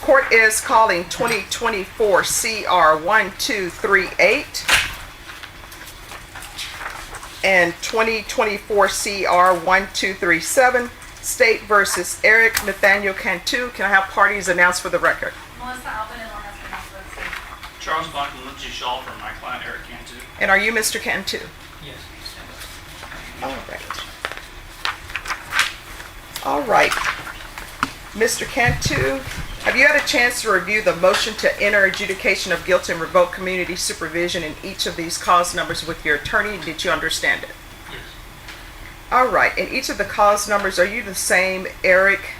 Court is calling 2024 CR 1238 and 2024 CR 1237, State versus Erik Cantu. Can I have parties announced for the record? Melissa Alvin and Lawrence Vanessa. Charles Buck and Lindsay Shaw from my client Erik Cantu. And are you Mr. Cantu? Yes. All right. All right. Mr. Cantu, have you had a chance to review the motion to enter adjudication of guilt and revoke community supervision in each of these cause numbers with your attorney? Did you understand it? Yes. All right. In each of the cause numbers, are you the same Erik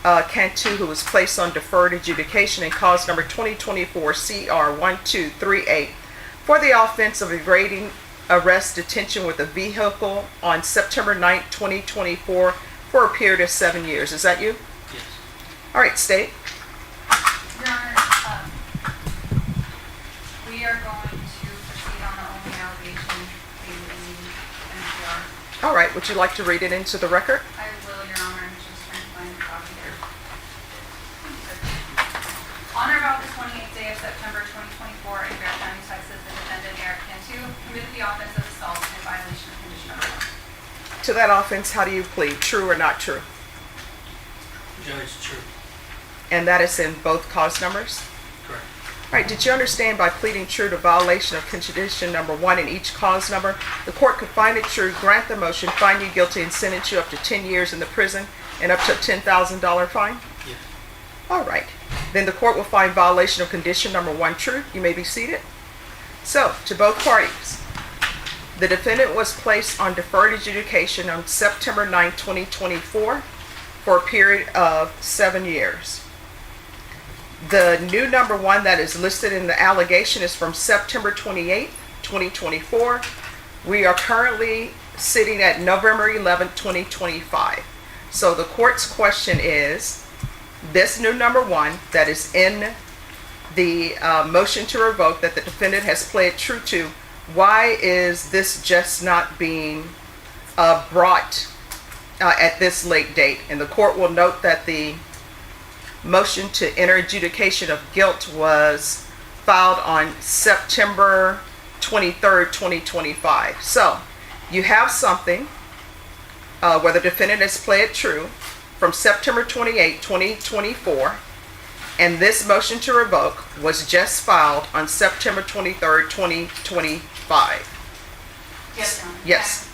Cantu who was placed on deferred adjudication in cause number 2024 CR 1238 for the offense of evading arrest detention with a vehicle on September 9, 2024 for a period of 7 years? Is that you? Yes. All right, state. Your Honor, we are going to proceed on the only allegation being in NPR. All right, would you like to read it into the record? I will, Your Honor. I'm just trying to find the copy here. On or about the 28th day of September 2024 in Bexar County, Texas, the defendant Erik Cantu committed the offense of assault in violation of condition number 1. To that offense, how do you plead? True or not true? Judge, true. And that is in both cause numbers? Correct. All right, did you understand by pleading true to violation of condition number 1 in each cause number, the court could find it true, grant the motion, find you guilty, and sentence you up to 10 years in the prison and up to a $10,000 fine? Yes. All right. Then the court will find violation of condition number 1 true. You may be seated. So, to both parties, the defendant was placed on deferred adjudication on September 9, 2024 for a period of 7 years. The new number 1 that is listed in the allegation is from September 28, 2024. We are currently sitting at November 11, 2025. So the court's question is, this new number 1 that is in the motion to revoke that the defendant has pled true to, why is this just not being brought at this late date? And the court will note that the motion to enter adjudication of guilt was filed on September 23rd, 2025. So you have something where the defendant has pled true from September 28, 2024, and this motion to revoke was just filed on September 23rd, 2025. Yes, Your Honor. Yes.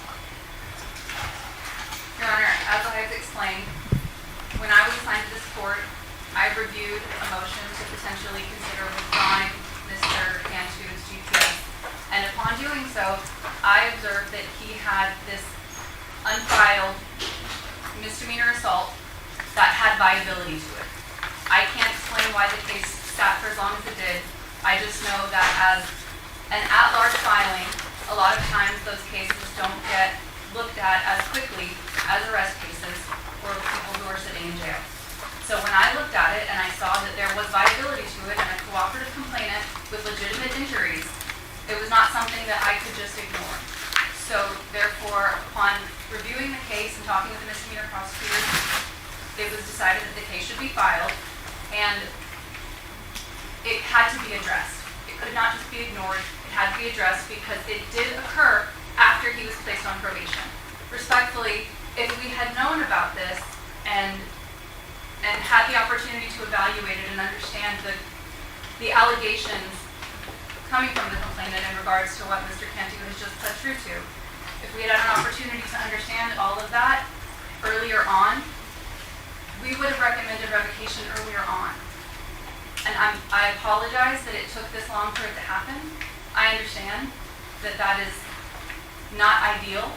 Your Honor, as I have explained, when I was assigned to this court, I reviewed a motion to potentially consider withdrawing Mr. Cantu's GPS. And upon doing so, I observed that he had this unfiled misdemeanor assault that had viability to it. I can't explain why the case sat for as long as it did. I just know that as an at-large filing, a lot of times those cases don't get looked at as quickly as arrest cases for people who are sitting in jail. So when I looked at it and I saw that there was viability to it and a cooperative complainant with legitimate injuries, it was not something that I could just ignore. So therefore, upon reviewing the case and talking with the misdemeanor prosecutor, it was decided that the case should be filed and it had to be addressed. It could not just be ignored. It had to be addressed because it did occur after he was placed on probation. Respectfully, if we had known about this and had the opportunity to evaluate it and understand the allegations coming from the complainant in regards to what Mr. Cantu has just pled true to, if we had had an opportunity to understand all of that earlier on, we would have recommended revocation earlier on. And I apologize that it took this long for it to happen. I understand that that is not ideal,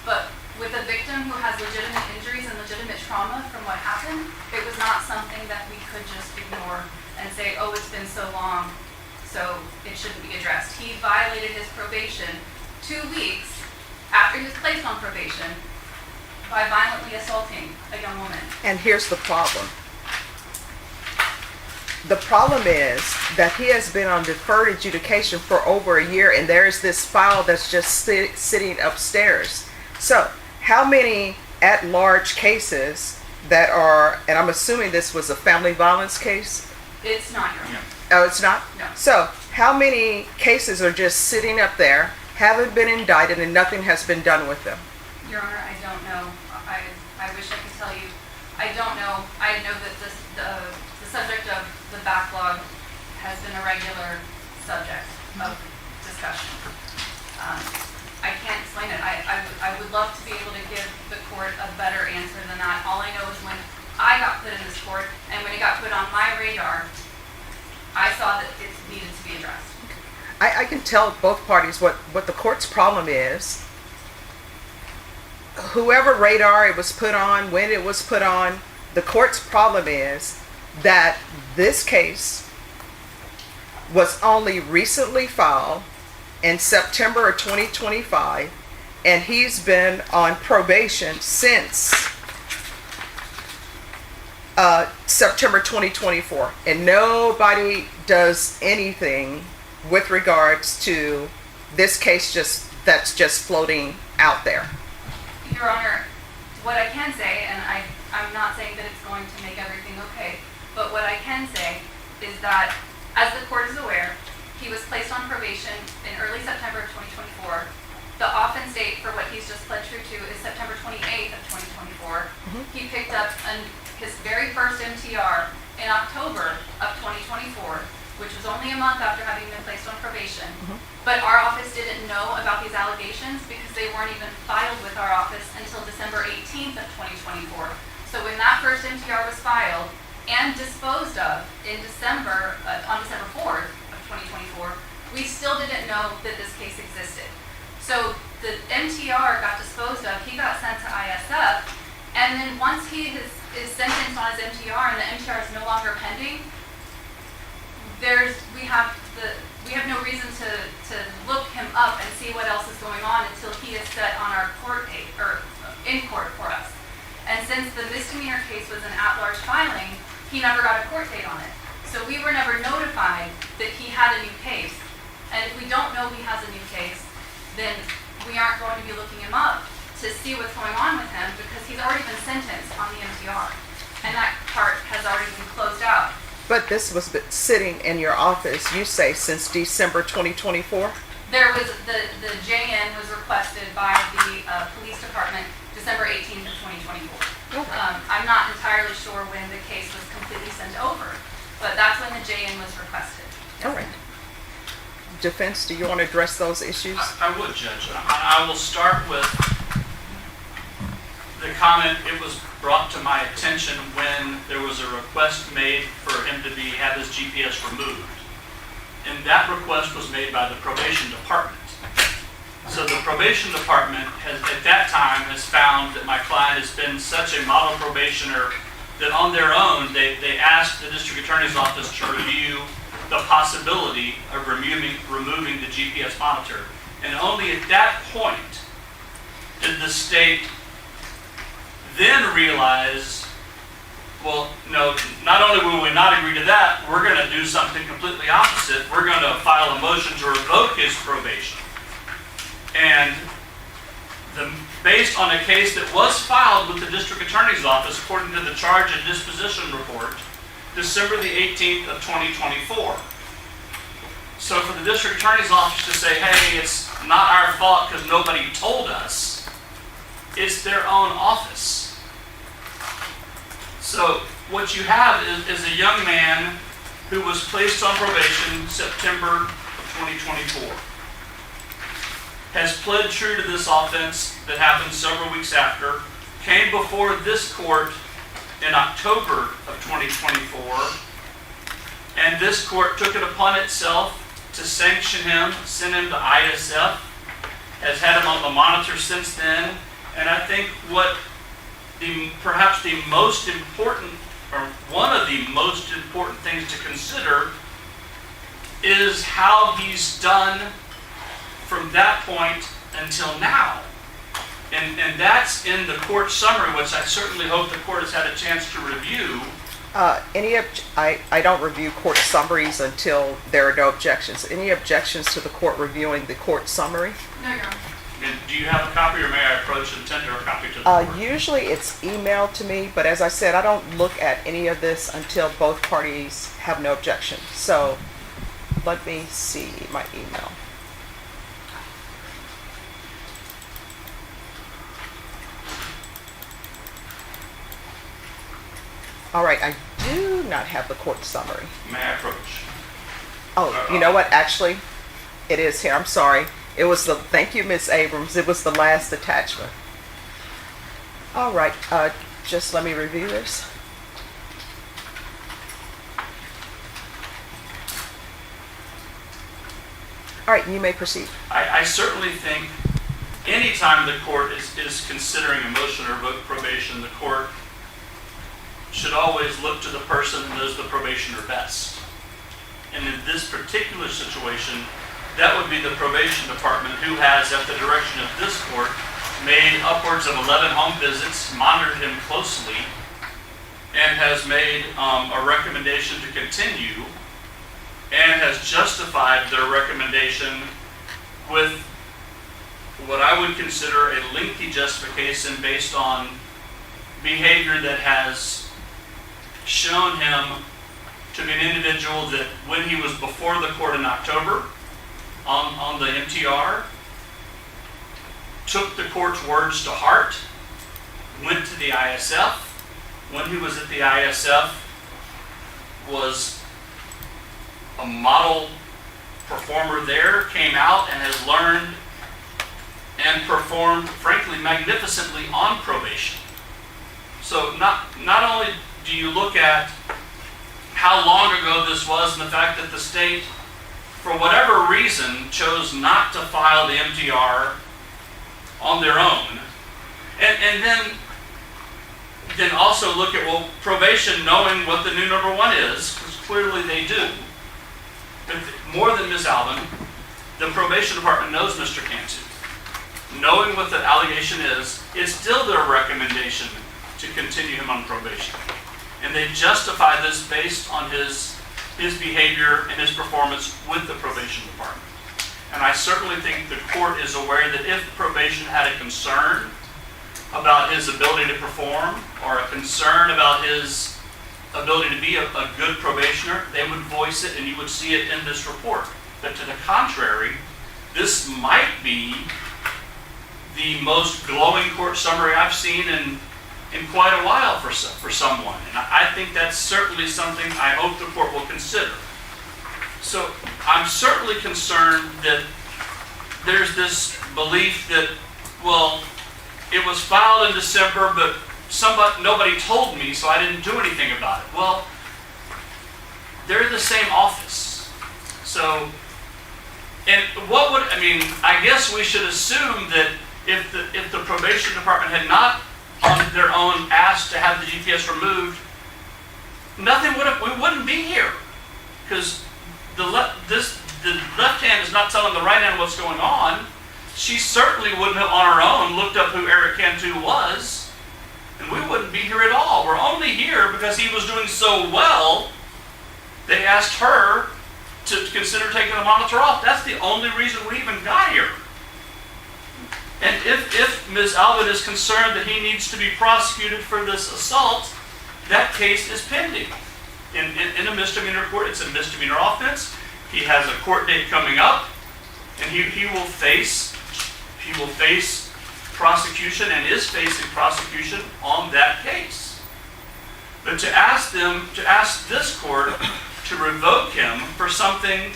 but with a victim who has legitimate injuries and legitimate trauma from what happened, it was not something that we could just ignore and say, oh, it's been so long, so it shouldn't be addressed. He violated his probation 2 weeks after he was placed on probation by violently assaulting a young woman. And here's the problem. The problem is that he has been on deferred adjudication for over a year, and there is this file that's just sitting upstairs. So how many at-large cases that are, and I'm assuming this was a family violence case? It's not, Your Honor. Oh, it's not? No. So, how many cases are just sitting up there, haven't been indicted, and nothing has been done with them? Your Honor, I don't know. I wish I could tell you. I don't know. I know that the subject of the backlog has been a regular subject of discussion. I can't explain it. I would love to be able to give the court a better answer than that. All I know is when I got put in this court, and when it got put on my radar, I saw that it needed to be addressed. I can tell both parties what the court's problem is. Whoever radar it was put on, when it was put on, the court's problem is that this case was only recently filed in September of 2025, and he's been on probation since September 2024, and nobody does anything with regards to this case that's just floating out there. Your Honor, what I can say, and I'm not saying that it's going to make everything okay, but what I can say is that, as the court is aware, he was placed on probation in early September of 2024. The offense date for what he's just pled true to is September 28th of 2024. He picked up his very first MTR in October of 2024, which was only a month after having been placed on probation. But our office didn't know about these allegations because they weren't even filed with our office until December 18th of 2024. So when that first MTR was filed and disposed of in December, on December 4th of 2024, we still didn't know that this case existed. So the MTR got disposed of, he got sent to ISF, and then once he is sentenced on his MTR and the MTR is no longer pending, we have no reason to look him up and see what else is going on until he is set on our court date, or in court for us. And since the misdemeanor case was an at-large filing, he never got a court date on it. So we were never notified that he had a new case. And if we don't know he has a new case, then we aren't going to be looking him up to see what's going on with him because he's already been sentenced on the MTR. And that part has already been closed out. But this was sitting in your office, you say, since December 2024? There was, the JN was requested by the police department December 18th of 2024. Okay. I'm not entirely sure when the case was completely sent over, but that's when the JN was requested. All right. Defense, do you want to address those issues? I would, Judge. I will start with the comment. It was brought to my attention when there was a request made for him to have his GPS removed. And that request was made by the probation department. So the probation department at that time has found that my client has been such a model probationer that on their own, they asked the district attorney's office to review the possibility of removing the GPS monitor. And only at that point did the state then realize, well, no, not only will we not agree to that, we're going to do something completely opposite. We're going to file a motion to revoke his probation. And based on a case that was filed with the district attorney's office, according to the charge and disposition report, December the 18th of 2024. So for the district attorney's office to say, hey, it's not our fault because nobody told us, it's their own office. So what you have is a young man who was placed on probation September of 2024. Has pled true to this offense that happened several weeks after, came before this court in October of 2024, and this court took it upon itself to sanction him, send him to ISF, has had him on the monitor since then, and I think perhaps the most important, or one of the most important things to consider is how he's done from that point until now. And that's in the court summary, which I certainly hope the court has had a chance to review. I don't review court summaries until there are no objections. Any objections to the court reviewing the court summary? No, Your Honor. And Do you have a copy, or may I approach and tender a copy to the court? Usually it's emailed to me, but as I said, I don't look at any of this until both parties have no objection. So let me see my email. All right, I do not have the court summary. May I approach? Oh, you know what? Actually, it is here. I'm sorry. It was the, thank you, Ms. Abrams. It was the last attachment. All right, just let me review this. All right, you may proceed. I certainly think anytime the court is considering a motion to revoke probation, the court should always look to the person who knows the probationer best. And in this particular situation, that would be the probation department, who has, at the direction of this court, made upwards of 11 home visits, monitored him closely, and has made a recommendation to continue, and has justified their recommendation with what I would consider a lengthy justification based on behavior that has shown him to be an individual that, when he was before the court in October on the MTR, took the court's words to heart, went to the ISF. When he was at the ISF, was a model performer there, came out and has learned and performed, frankly, magnificently on probation. So not only do you look at how long ago this was and the fact that the state, for whatever reason, chose not to file the MTR on their own, and then also look at, well, probation knowing what the new number one is, because clearly they do. But more than Ms. Alvin, the probation department knows Mr. Cantu. Knowing what the allegation is still their recommendation to continue him on probation. And they justify this based on his behavior and his performance with the probation department. And I certainly think the court is aware that if probation had a concern about his ability to perform, or a concern about his ability to be a good probationer, they would voice it, and you would see it in this report. But to the contrary, this might be the most glowing court summary I've seen in quite a while for someone. And I think that's certainly something I hope the court will consider. So I'm certainly concerned that there's this belief that, well, it was filed in December, but nobody told me, so I didn't do anything about it. Well, they're the same office. So, and I guess we should assume that if the probation department had not on their own asked to have the GPS removed, we wouldn't be here. Because the left hand is not telling the right hand what's going on. She certainly wouldn't have on her own looked up who Erik Cantu was, and we wouldn't be here at all. We're only here because he was doing so well, they asked her to consider taking the monitor off. That's the only reason we even got here. And if Ms. Alvin is concerned that he needs to be prosecuted for this assault, that case is pending. In a misdemeanor court, it's a misdemeanor offense. He has a court date coming up, and he will face prosecution, and is facing prosecution on that case. But to ask this court to revoke him for something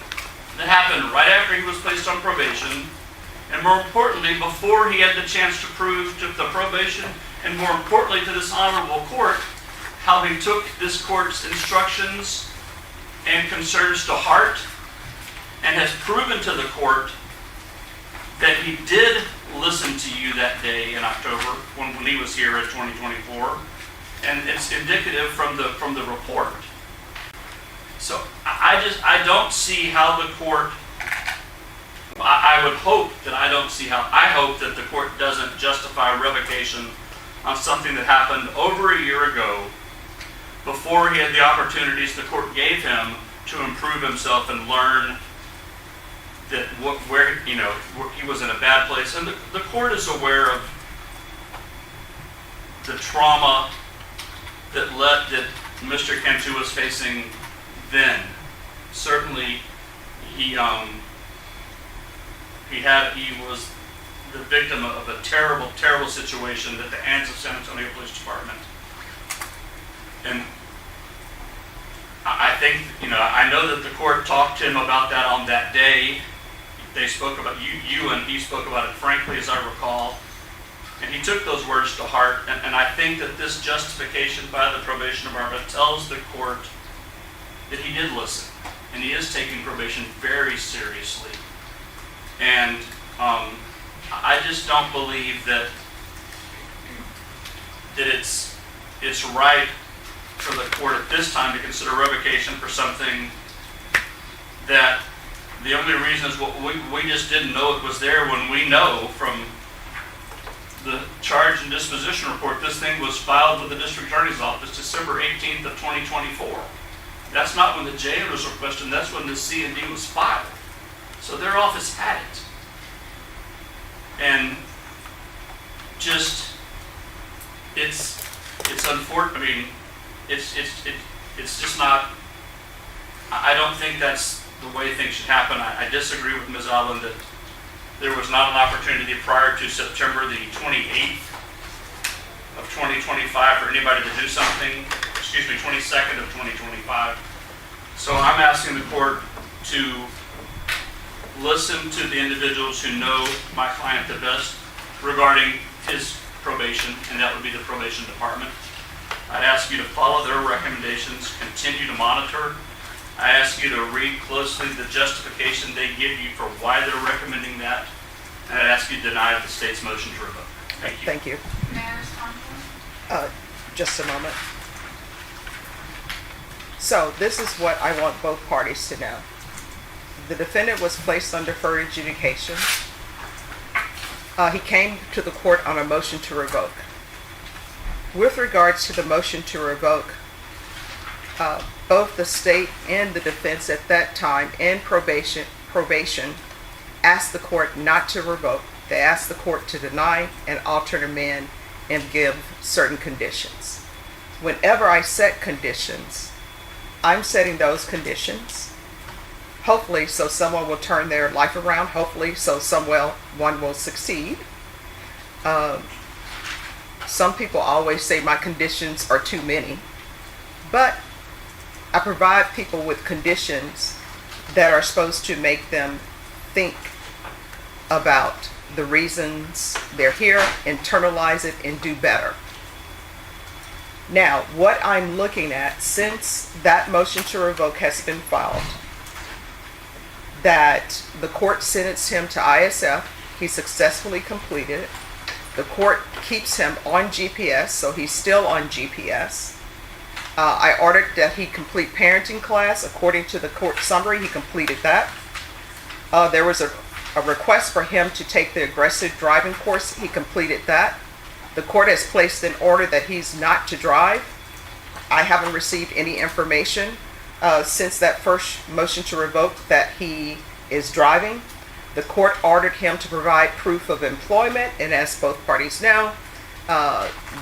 that happened right after he was placed on probation, and more importantly, before he had the chance to prove to the probation, and more importantly to this honorable court, how he took this court's instructions and concerns to heart, and has proven to the court that he did listen to you that day in October when he was here in 2024, and it's indicative from the report. So I don't see how the court. I would hope that I don't see how. I hope that the court doesn't justify revocation on something that happened over a year ago, before he had the opportunities the court gave him to improve himself and learn that where he was in a bad place, and the court is aware of the trauma that Mr. Cantu was facing then. Certainly, he was the victim of a terrible, terrible situation at the hands of San Antonio Police Department. And I think, I know that the court talked to him about that on that day. They spoke about, you and he spoke about it frankly, as I recall. And he took those words to heart. And I think that this justification by the probation department tells the court that he did listen. And he is taking probation very seriously. And I just don't believe that it's right for the court at this time to consider revocation for something that the only reason is we just didn't know it was there, when we know from the charge and disposition report this thing was filed with the district attorney's office December 18th of 2024. That's not when the jail was requested, that's when the C&D was filed. So their office had it. And just, it's unfortunate. I mean, it's just not, I don't think that's the way things should happen. I disagree with Ms. Allen that there was not an opportunity prior to September the 28th of 2025 for anybody to do something, 22nd of 2025. So I'm asking the court to listen to the individuals who know my client the best regarding his probation, and that would be the probation department. I'd ask you to follow their recommendations, continue to monitor. I ask you to read closely the justification they give you for why they're recommending that, and I'd ask you to deny the state's motion to revoke. Thank you. Thank you. May I respond to that? Just a moment. So this is what I want both parties to know. The defendant was placed on deferred adjudication. He came to the court on a motion to revoke. With regards to the motion to revoke, both the state and the defense at that time and probation asked the court not to revoke. They asked the court to deny and alter amend and give certain conditions. Whenever I set conditions, I'm setting those conditions, hopefully so someone will turn their life around, hopefully so one will succeed. Some people always say my conditions are too many, but I provide people with conditions that are supposed to make them think about the reasons they're here, internalize it, and do better. Now, what I'm looking at, since that motion to revoke has been filed, that the court sentenced him to ISF, he successfully completed it. The court keeps him on GPS, so he's still on GPS. I ordered that he complete parenting class. According to the court summary, he completed that. There was a request for him to take the aggressive driving course. He completed that. The court has placed an order that he's not to drive. I haven't received any information since that first motion to revoke that he is driving. The court ordered him to provide proof of employment, and as both parties know,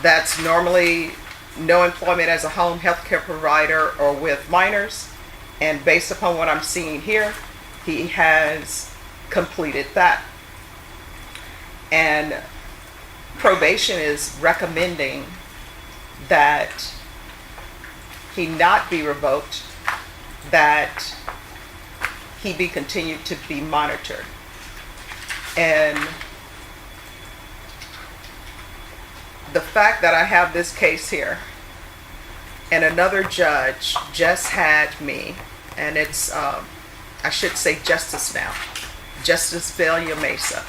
that's normally no employment as a home health care provider or with minors. And based upon what I'm seeing here, he has completed that. And probation is recommending that he not be revoked, that he be continued to be monitored. And the fact that I have this case here and another judge just had me, and it's I should say justice now, Justice Velia Mesa,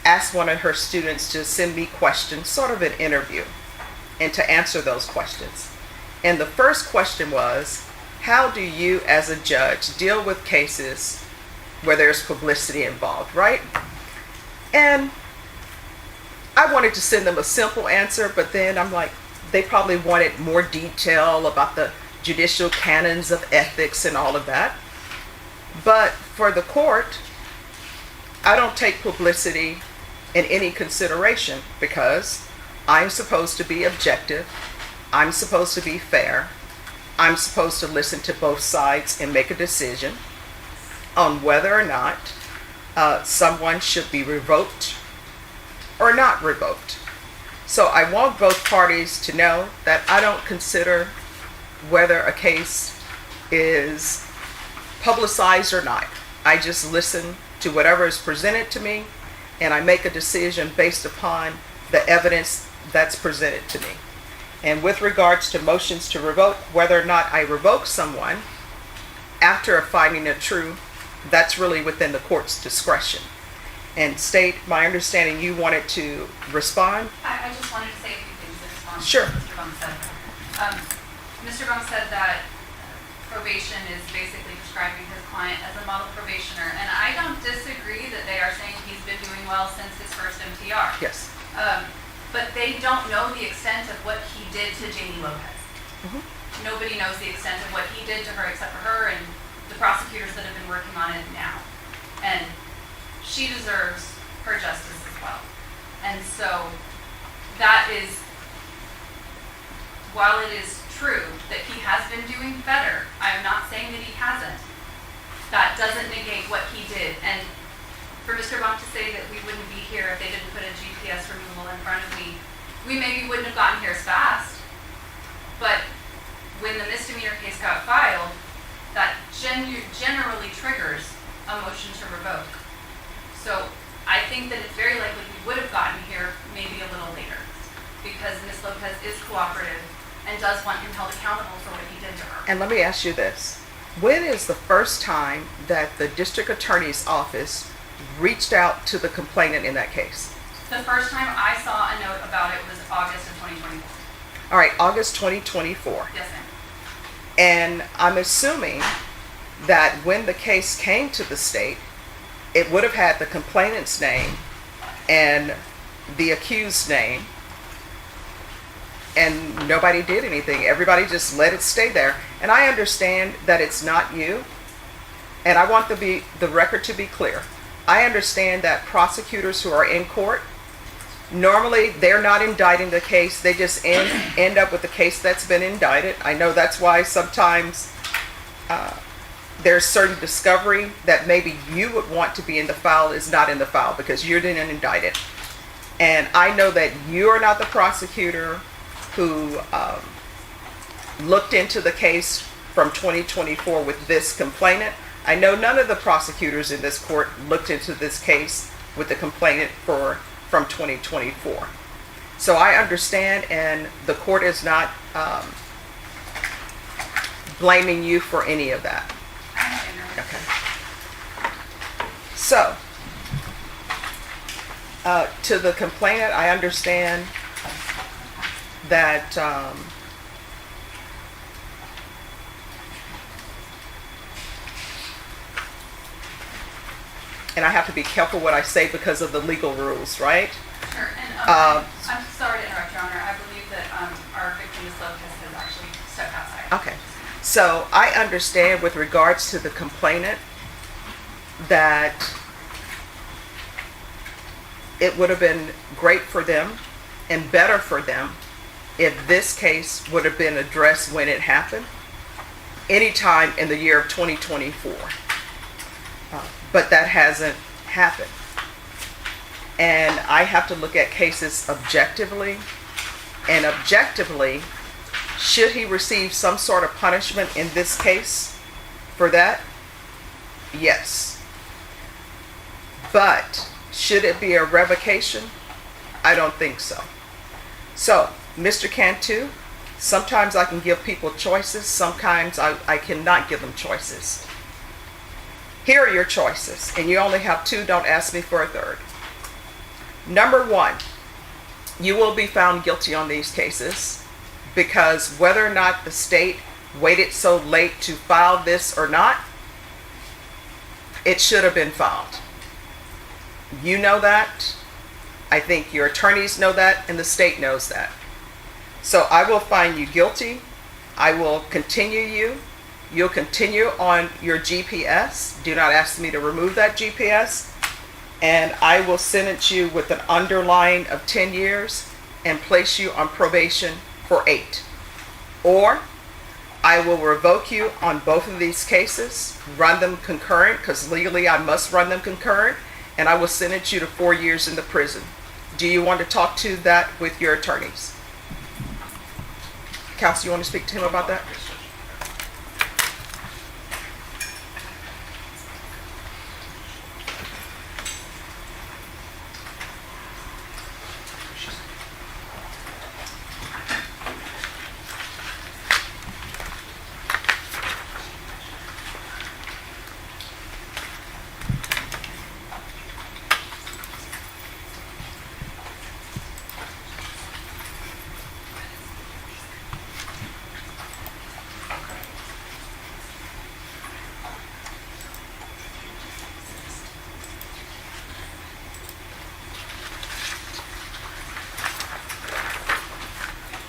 asked one of her students to send me questions, sort of an interview, and to answer those questions. And the first question was, how do you as a judge deal with cases where there's publicity involved, right? And I wanted to send them a simple answer, but then I'm like, they probably wanted more detail about the judicial canons of ethics and all of that. But for the court, I don't take publicity in any consideration because I'm supposed to be objective. I'm supposed to be fair. I'm supposed to listen to both sides and make a decision on whether or not someone should be revoked or not revoked. So I want both parties to know that I don't consider whether a case is publicized or not. I just listen to whatever is presented to me and I make a decision based upon the evidence that's presented to me. And with regards to motions to revoke, whether or not I revoke someone after a finding of true, that's really within the court's discretion. And State, my understanding, you wanted to respond? I just wanted to say a few things in response Sure. to what Mr. Bunk said. Mr. Bunk said that probation is basically describing his client as a model probationer, and I don't disagree that they are saying he's been doing well since his first MTR. Yes. But they don't know the extent of what he did to Jamie Lopez. Mhm. Nobody knows the extent of what he did to her except for her and the prosecutors that have been working on it now. And she deserves her justice as well. And so that is, while it is true that he has been doing better, I'm not saying that he hasn't. That doesn't negate what he did. And for Mr. Bunk to say that we wouldn't be here if they didn't put a GPS removal in front of me, we maybe wouldn't have gotten here as fast. But when the misdemeanor case got filed, that generally triggers a motion to revoke. So I think that it's very likely we would have gotten here maybe a little later because Ms. Lopez is cooperative and does want him held accountable for what he did to her. And let me ask you this. When is the first time that the district attorney's office reached out to the complainant in that case? The first time I saw a note about it was August of 2024. All right, August 2024. Yes, ma'am. And I'm assuming that when the case came to the state, it would have had the complainant's name and the accused's name, and nobody did anything. Everybody just let it stay there. And I understand that it's not you, and I want the record to be clear. I understand that prosecutors who are in court, normally they're not indicting the case, they just end up with the case that's been indicted. I know that's why sometimes there's certain discovery that maybe you would want to be in the file is not in the file because you didn't indict it. And I know that you are not the prosecutor who looked into the case from 2024 with this complainant. I know none of the prosecutors in this court looked into this case with the complainant from 2024. So I understand, and the court is not blaming you for any of that. Okay. So, to the complainant, I understand that and I have to be careful what I say because of the legal rules, right? Sure. And I'm sorry to interrupt, Your Honor. I believe that our victim, Ms. Lopez, has actually stepped outside. Okay. So I understand with regards to the complainant that it would have been great for them and better for them if this case would have been addressed when it happened, anytime in the year of 2024. But that hasn't happened. And I have to look at cases objectively. And objectively, should he receive some sort of punishment in this case for that? Yes. But should it be a revocation? I don't think so. So, Mr. Cantu, sometimes I can give people choices, sometimes I cannot give them choices. Here are your choices, and you only have two, don't ask me for a third. Number one, you will be found guilty on these cases because whether or not the state waited so late to file this or not, it should have been filed. You know that. I think your attorneys know that, and the state knows that. So I will find you guilty. I will continue you You'll continue on your GPS. Do not ask me to remove that GPS. And I will sentence you with an underline of 10 years and place you on probation for 8. Or I will revoke you on both of these cases, run them concurrent, because legally I must run them concurrent, and I will sentence you to 4 years in the prison. Do you want to talk to that with your attorneys? Counsel, you want to speak to him about that? Yes, Judge.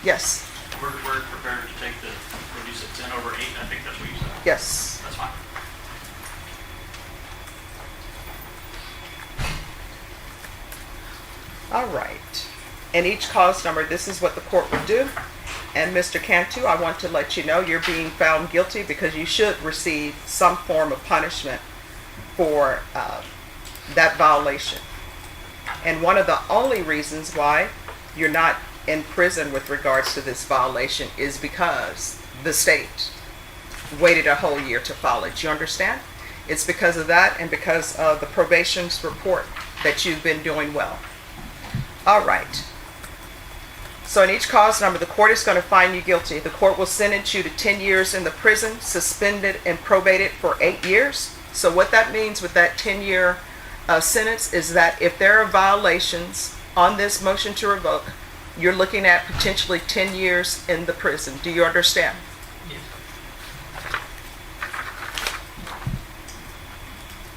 Yes, We're prepared to take the, what you said, 10 over 8, I think that's what you said. yes. That's fine. All right. And each cause number, this is what the court will do. And Mr. Cantu, I want to let you know you're being found guilty because you should receive some form of punishment for that violation. And one of the only reasons why you're not in prison with regards to this violation is because the state waited a whole year to file it. You understand? It's because of that and because of the probation's report that you've been doing well. All right. So in each cause number, the court is going to find you guilty. The court will sentence you to 10 years in the prison, suspended and probated for 8 years. So what that means with that 10-year sentence is that if there are violations on this motion to revoke, you're looking at potentially 10 years in the prison. Do you understand? Yes.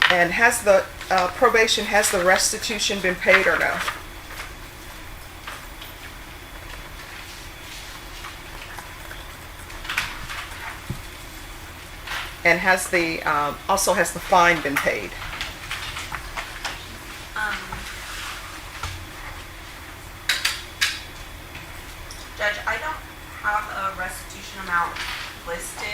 And has the probation, has the restitution been paid or no? And has the, also has the fine been paid? Judge, I don't have a restitution amount listed.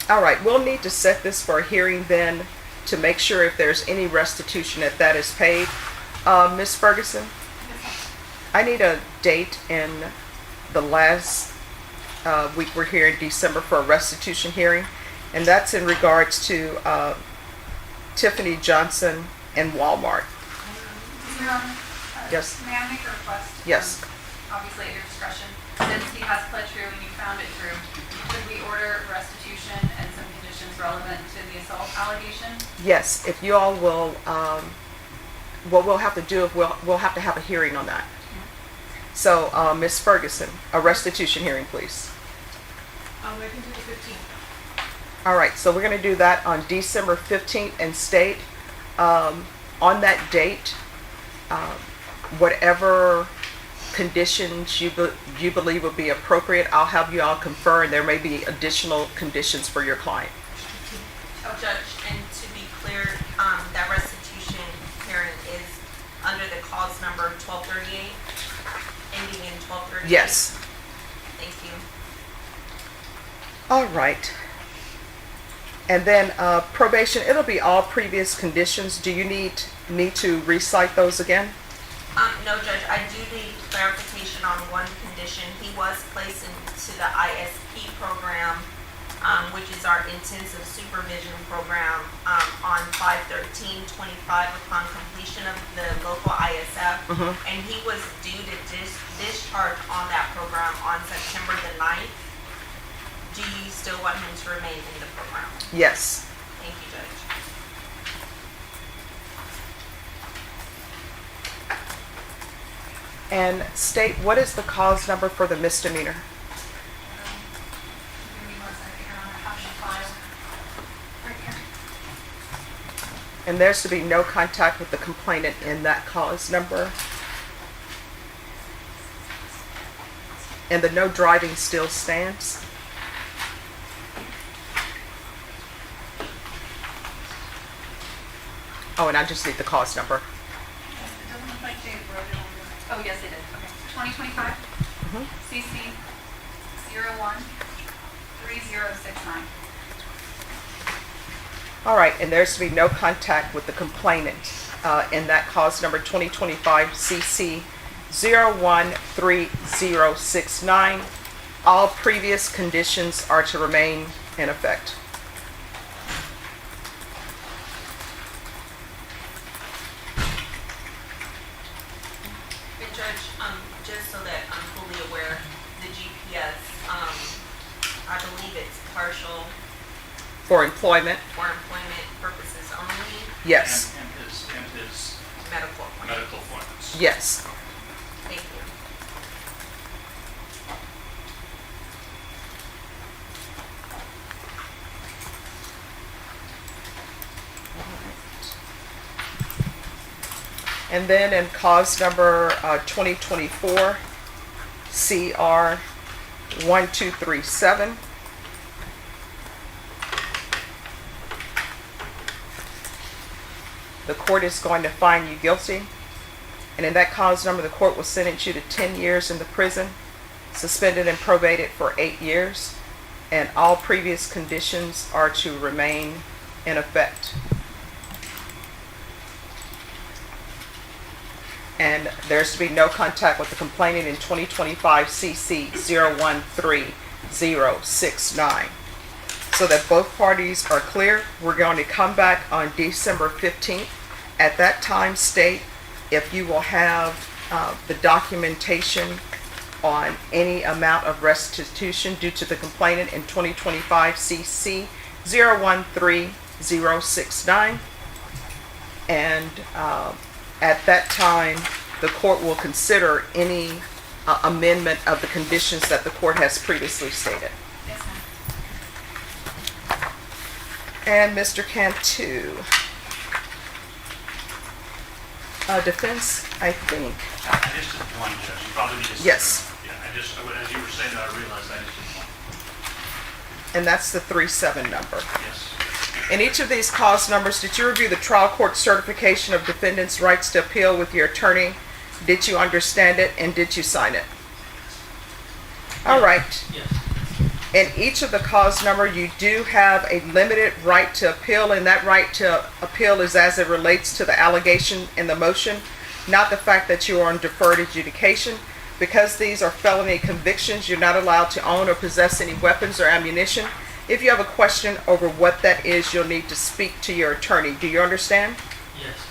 All right, we'll need to set this for a hearing then to make sure if there's any restitution that is paid. Ms. Ferguson, I need a date in the last week we're here in December for a restitution hearing, and that's in regards to Tiffany Johnson and Walmart. Your Honor, Yes. May I make a request? Yes. Obviously at your discretion. Since he has pled true and you found it true, could we order restitution and some conditions relevant to the assault allegation? Yes, if you all will, what we'll have to do is we'll have to have a hearing on that. So, Ms. Ferguson, a restitution hearing, please. We can do the 15th. All right, so we're going to do that on December 15th and state on that date, whatever conditions you believe would be appropriate, I'll have you all confer, and there may be additional conditions for your client. Oh, Judge, and to be clear, that restitution hearing is under the cause number 1238, ending in 1238? Yes. Thank you. All right. And then probation, it'll be all previous conditions. Do you need me to recite those again? No, Judge, I do need clarification on one condition. He was placed into the ISP program, which is our intensive supervision program, on 5/13/25 upon completion of the local ISF. And he was due to discharge on that program on September the 9th. Do you still want him to remain in the program? Yes. Thank you, Judge. And state, what is the cause number for the misdemeanor? Give me 1 second, Your Honor. I have the file right here. And there's to be no contact with the complainant in that cause number. And the no driving still stands? Oh, and I just need the cause number. It doesn't look like Dave wrote it on there. Oh, yes, it is. Okay. 2025 CC 013069. All right, and there's to be no contact with the complainant in that cause number 2025 CC 013069. All previous conditions are to remain in effect. And Judge, just so that I'm fully aware, the GPS, I believe it's partial For employment, for employment purposes only, yes, And his medical appointment. medical appointments. yes. Thank you. And then in cause number 2024 CR 1237, the court is going to find you guilty. And in that cause number, the court will sentence you to 10 years in the prison, suspended and probated for 8 years, and all previous conditions are to remain in effect. And there's to be no contact with the complainant in 2025 CC 013069. So that both parties are clear, we're going to come back on December 15th. At that time, state if you will have the documentation on any amount of restitution due to the complainant in 2025 CC 013069. And at that time, the court will consider any amendment of the conditions that the court has previously stated. Yes, ma'am. And Mr. Cantu. Defense, I think. I just did one, Judge. You probably need to. Yes. Yeah, as you were saying that, I realized I just did one. And that's the 37 number. Yes. In each of these cause numbers, did you review the trial court certification of defendant's rights to appeal with your attorney? Did you understand it and did you sign it? All right. Yes. In each of the cause number, you do have a limited right to appeal, and that right to appeal is as it relates to the allegation in the motion, not the fact that you are on deferred adjudication. Because these are felony convictions, you're not allowed to own or possess any weapons or ammunition. If you have a question over what that is, you'll need to speak to your attorney. Do you understand? Yes.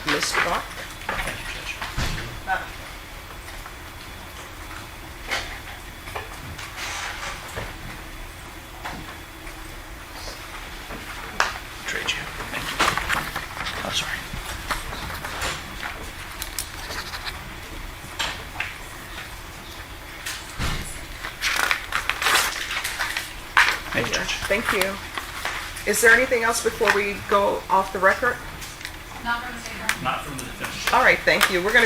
Mr. Bach? Thank you, Judge. Trade you. Thank you. Oh, sorry. Thank you, Judge. Thank you. Is there anything else before we go off the record? Not from the state. Not from the defense. All right, thank you. We're going to